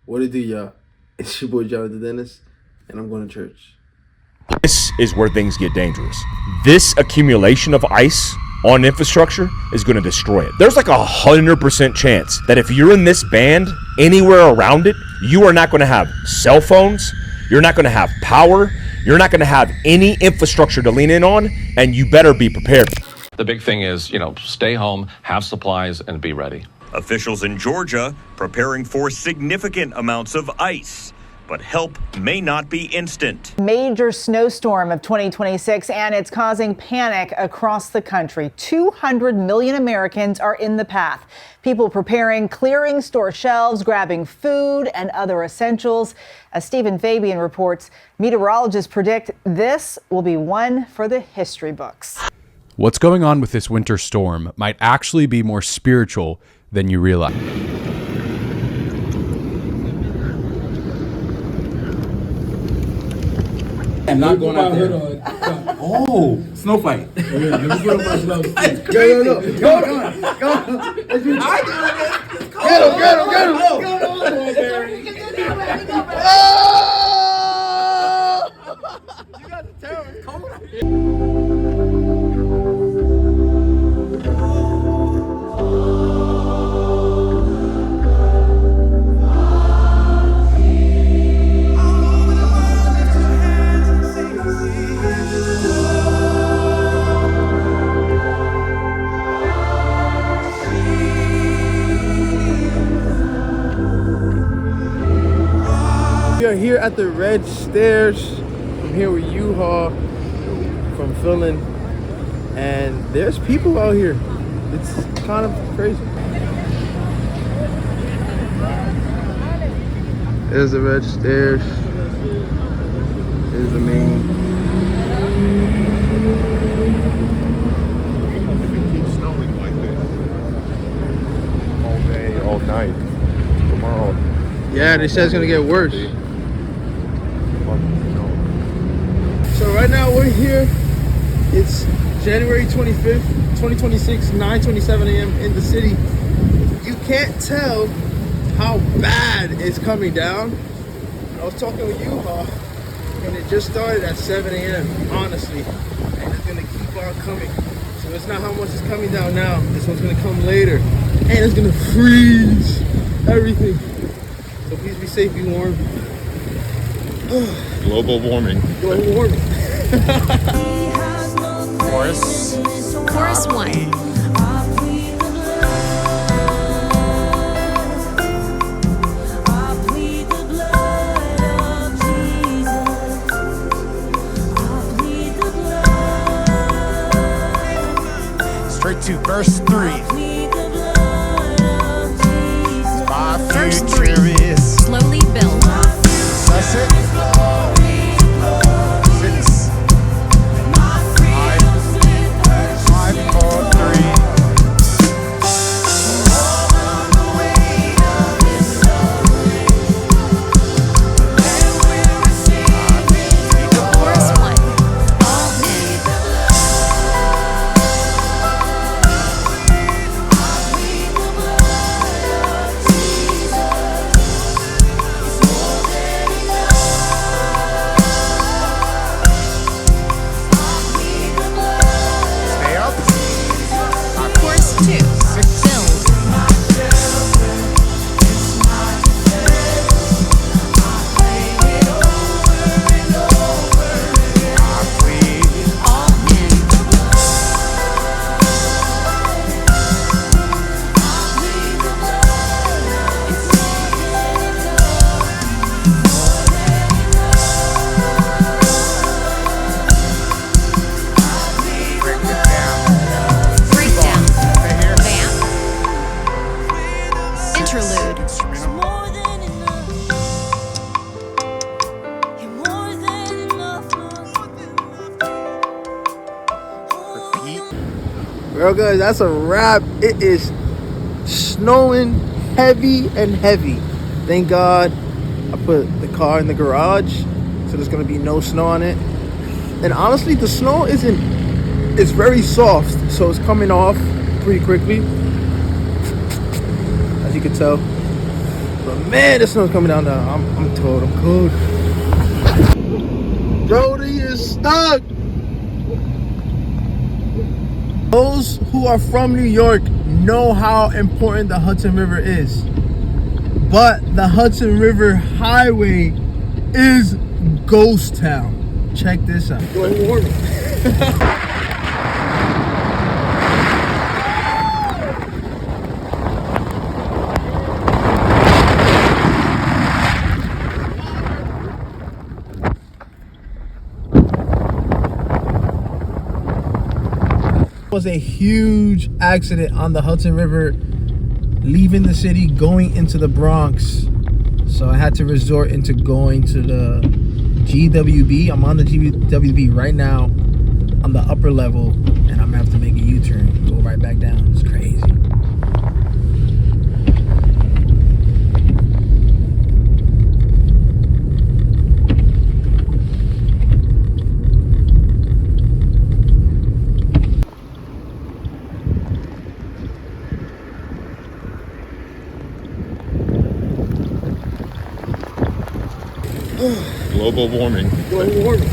What it do, y'all? It's your boy Jonathan Dennis, and I'm going to church. This is where things get dangerous. This accumulation of ice on infrastructure is going to destroy it. There's like 100% chance that if you're in this band, anywhere around it, you are not going to have cell phones, you're not going to have power, you're not going to have any infrastructure to lean in on, and you better be prepared. The big thing is, stay home, have supplies, and be ready. Officials in Georgia preparing for significant amounts of ice, but help may not be instant. Major snowstorm of 2026, and it's causing panic across the country. 200 million Americans are in the path. People preparing, clearing store shelves, grabbing food and other essentials. As Stephen Fabian reports, meteorologists predict this will be one for the history books. What's going on with this winter storm might actually be more spiritual than you realize. I'm not going out there. Oh, snow fight. Go. You got the terror. It's cold out here. We are here at the Red Stairs. I'm here with U-Haul from Philly, and there's people out here. It's kind of crazy. There's the Red Stairs. There's the main. Keep snowing like this all day, all night, tomorrow. Yeah, they said it's gonna get worse. So right now we're here. It's January 25th, 2026, 9:27 a.m. in the city. You can't tell how bad it's coming down. I was talking with you, and it just started at 7 a.m. honestly, and it's gonna keep on coming. So it's not how much is coming down now. It's what's gonna come later, and it's gonna freeze everything. So please be safe, be warm. Global warming. Global warming. Chorus 1. Straight to verse 3. Verse 3. Slowly build. That's it. 6, 5, 4, 3. Chorus 1. All in. Stay up. Chorus 2. Build. All in. Break it down. Breakdown. Stay here. Vamp. Interlude. Repeat. Well, guys, that's a wrap. It is snowing heavy and heavy. Thank God I put the car in the garage, so there's gonna be no snow on it. And honestly, the snow it's very soft, so it's coming off pretty quickly, as you can tell. But man, the snow's coming down now. I'm cold. I'm cold. Brody is stuck. Those who are from New York know how important the Hudson River is. But the Hudson River Highway is ghost town. Check this out. Global warming. Was a huge accident on the Hudson River leaving the city going into the Bronx, so I had to resort into going to the GWB. I'm on the GWB right now on the upper level, and I'm gonna have to make a U-turn and go right back down. It's crazy. Global warming. Global warming.